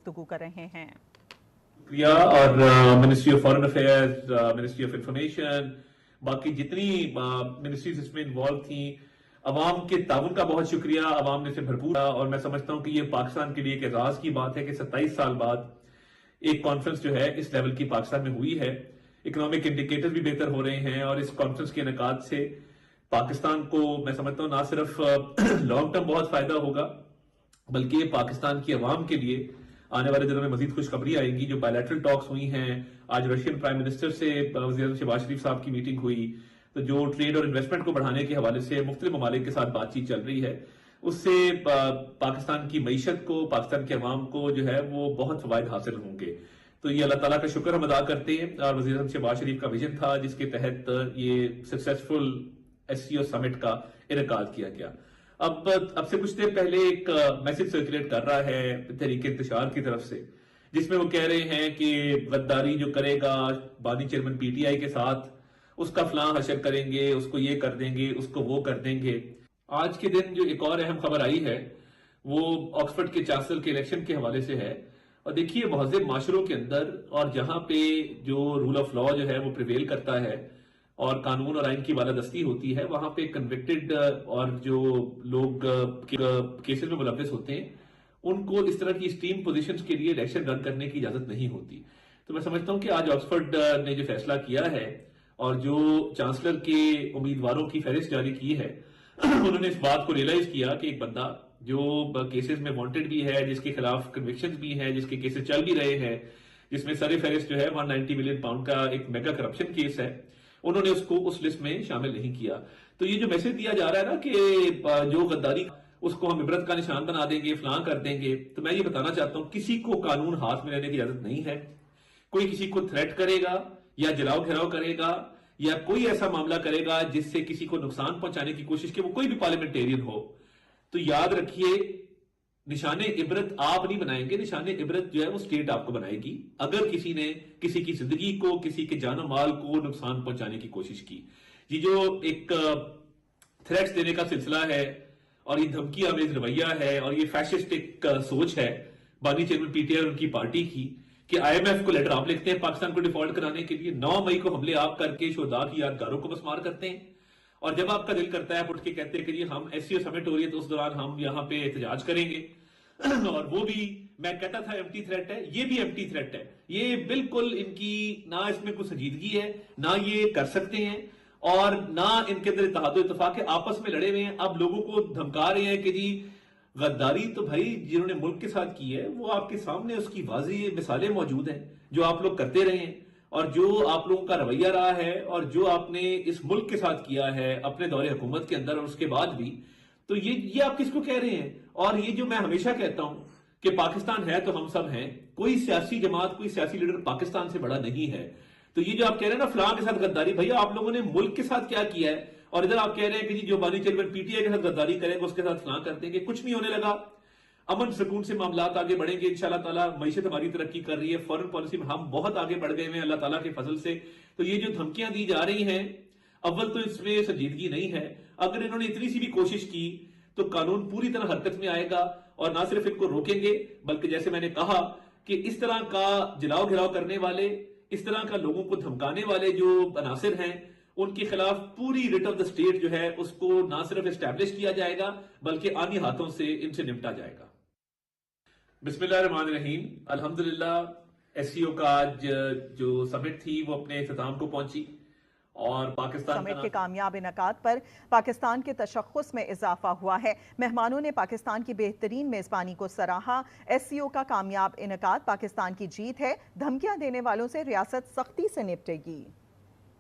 गुफ्तगू कर रहे हैं। और ministry of foreign affairs, ministry of information, बाकी जितनी मिनिस्ट्रीज इसमें इन्वॉल्व थी, अवाम के ताउन का बहुत शुक्रिया। अवाम ने इसे भरपूर, और मैं समझता हूं कि ये पाकिस्तान के लिए एक एजाज की बात है कि 27 साल बाद एक कॉन्फ्रेंस जो है इस लेवल की पाकिस्तान में हुई है। इकोनॉमिक इंडिकेटर भी बेहतर हो रहे हैं, और इस कॉन्फ्रेंस के इनेकाद से पाकिस्तान को मैं समझता हूं ना सिर्फ लॉन्ग टर्म बहुत फायदा होगा, बल्कि ये पाकिस्तान की अवाम के लिए आने वाले दिनों में मजीद खुशखबरी आएगी। जो बायलैटरल टॉक्स हुई हैं, आज रशियन प्राइम मिनिस्टर से वज़ीर शहबाज शरीफ साहब की मीटिंग हुई, तो जो ट्रेड और इन्वेस्टमेंट को बढ़ाने के हवाले से मुख्तलिफ ममालिक के साथ बातचीत चल रही है, उससे पाकिस्तान की मईशत को, पाकिस्तान के अवाम को जो है वो बहुत फवायद हासिल होंगे। तो ये अल्लाह ताला का शुक्र हम अदा करते हैं। और वज़ीर शहबाज शरीफ का विजन था जिसके तहत ये सक्सेसफुल SCO समिट का इनेकाद किया गया। अब से कुछ देर पहले एक मैसेज सर्कुलेट कर रहा है तहरीक इंतशार की तरफ से, जिसमें वो कह रहे हैं कि गद्दारी जो करेगा बानी चेयरमैन PTI के साथ, उसका फलां हशर करेंगे, उसको ये कर देंगे, उसको वो कर देंगे। आज के दिन जो एक और अहम खबर आई है वो ऑक्सफोर्ड के चांसलर के इलेक्शन के हवाले से है। और देखिए, महज़ब माशरों के अंदर और जहां पे जो रूल ऑफ लॉ जो है वो प्रिवेल करता है और कानून और आइन की बालादस्ती होती है, वहां पे कन्विक्टेड और जो लोग केसेस में मुलव्वस होते हैं, उनको इस तरह की स्ट्रीम पोजीशंस के लिए इलेक्शन रन करने की इजाजत नहीं होती। तो मैं समझता हूं कि आज ऑक्सफोर्ड ने जो फैसला किया है और जो चांसलर के उम्मीदवारों की फहरिस्त जारी की है, उन्होंने इस बात को रियलाइज किया कि एक बंदा जो केसेस में वांटेड भी है, जिसके खिलाफ कन्विक्शंस भी हैं, जिसके केसेस चल भी रहे हैं, जिसमें सर फहरिस्त जो है 190 मिलियन पाउंड का एक मेगा करप्शन केस है, उन्होंने उसको उस लिस्ट में शामिल नहीं किया। तो ये जो मैसेज दिया जा रहा है ना कि जो गद्दारी, उसको हम इबरत का निशान बना देंगे, फलां कर देंगे, तो मैं ये बताना चाहता हूं किसी को कानून हाथ में लेने की इजाजत नहीं है। कोई किसी को थ्रेट करेगा या जलाओ घेराव करेगा या कोई ऐसा मामला करेगा जिससे किसी को नुकसान पहुंचाने की कोशिश की, वो कोई भी पार्लियामेंटेरियन हो, तो याद रखिए निशाने इबरत आप नहीं बनाएंगे, निशाने इबरत जो है वो स्टेट आपको बनाएगी अगर किसी ने किसी की जिंदगी को, किसी के जानो माल को नुकसान पहुंचाने की कोशिश की। ये जो एक थ्रेट्स देने का सिलसिला है और ये धमकी आमेज रवैया है और ये फैशिस्टिक सोच है बानी चेयरमैन PTI और उनकी पार्टी की कि IMF को लेटर आप लिखते हैं पाकिस्तान को डिफॉल्ट कराने के लिए, 9 मई को हमले आप करके शोहदा की यादगारों को बसमार करते हैं, और जब आपका दिल करता है उठ के कहते हैं कि जी हम SCO समिट हो रही है तो उस दौरान हम यहाँ पे एहतजाज करेंगे, और वो भी मैं कहता था एम्प्टी थ्रेट है, ये भी एम्प्टी थ्रेट है। ये बिल्कुल इनकी ना इसमें कोई संजीदगी है, ना ये कर सकते हैं, और ना इनके अंदर इत्तेहाद और इत्तेफाक है, आपस में लड़े हुए हैं। अब लोगों को धमका रहे हैं कि जी गद्दारी तो भाई जिन्होंने मुल्क के साथ की है वो आपके सामने उसकी वाज़ेह मिसालें मौजूद हैं, जो आप लोग करते रहे हैं और जो आप लोगों का रवैया रहा है और जो आपने इस मुल्क के साथ किया है अपने दौरे हुकूमत के अंदर और उसके बाद भी। तो ये आप किसको कह रहे हैं? और ये जो मैं हमेशा कहता हूं कि पाकिस्तान है तो हम सब हैं, कोई सियासी जमात, कोई सियासी लीडर पाकिस्तान से बड़ा नहीं है। तो ये जो आप कह रहे हैं ना फलां के साथ गद्दारी, भैया आप लोगों ने मुल्क के साथ क्या किया है? और इधर आप कह रहे हैं कि जी जो बानी चेयरमैन PTI के साथ गद्दारी करेगा उसके साथ फलां कर देंगे। कुछ नहीं होने लगा, अमन सुकून से मामलात आगे बढ़ेंगे इंशाल्लाह ताला। मईशत हमारी तरक्की कर रही है, फॉरेन पॉलिसी में हम बहुत आगे बढ़ गए हैं अल्लाह ताला के फजल से। तो ये जो धमकियां दी जा रही हैं, अव्वल तो इसमें संजीदगी नहीं है। अगर इन्होंने इतनी सी भी कोशिश की तो कानून पूरी तरह हरकत में आएगा, और ना सिर्फ इनको रोकेंगे बल्कि जैसे मैंने कहा कि इस तरह का जलाओ घिराव करने वाले, इस तरह का लोगों को धमकाने वाले जो अनासिर हैं, उनके खिलाफ पूरी रिट ऑफ द स्टेट जो है उसको ना सिर्फ एस्टैब्लिश किया जाएगा बल्कि आनी हाथों से इनसे निपटा जाएगा। बिस्मिल्लाहिर्रहमानिर्रहीम। अल्हम्दुलिल्लाह SCO का आज जो समिट थी वो अपने इख्तिताम को पहुंची, और पाकिस्तान समिट के कामयाब इनकाद पर पाकिस्तान के तशख्खुस में इजाफा हुआ है। मेहमानों ने पाकिस्तान की बेहतरीन मेजबानी को सराहा। SCO का कामयाब इनकाद पाकिस्तान की जीत है। धमकियां देने वालों से रियासत सख्ती से निपटेगी।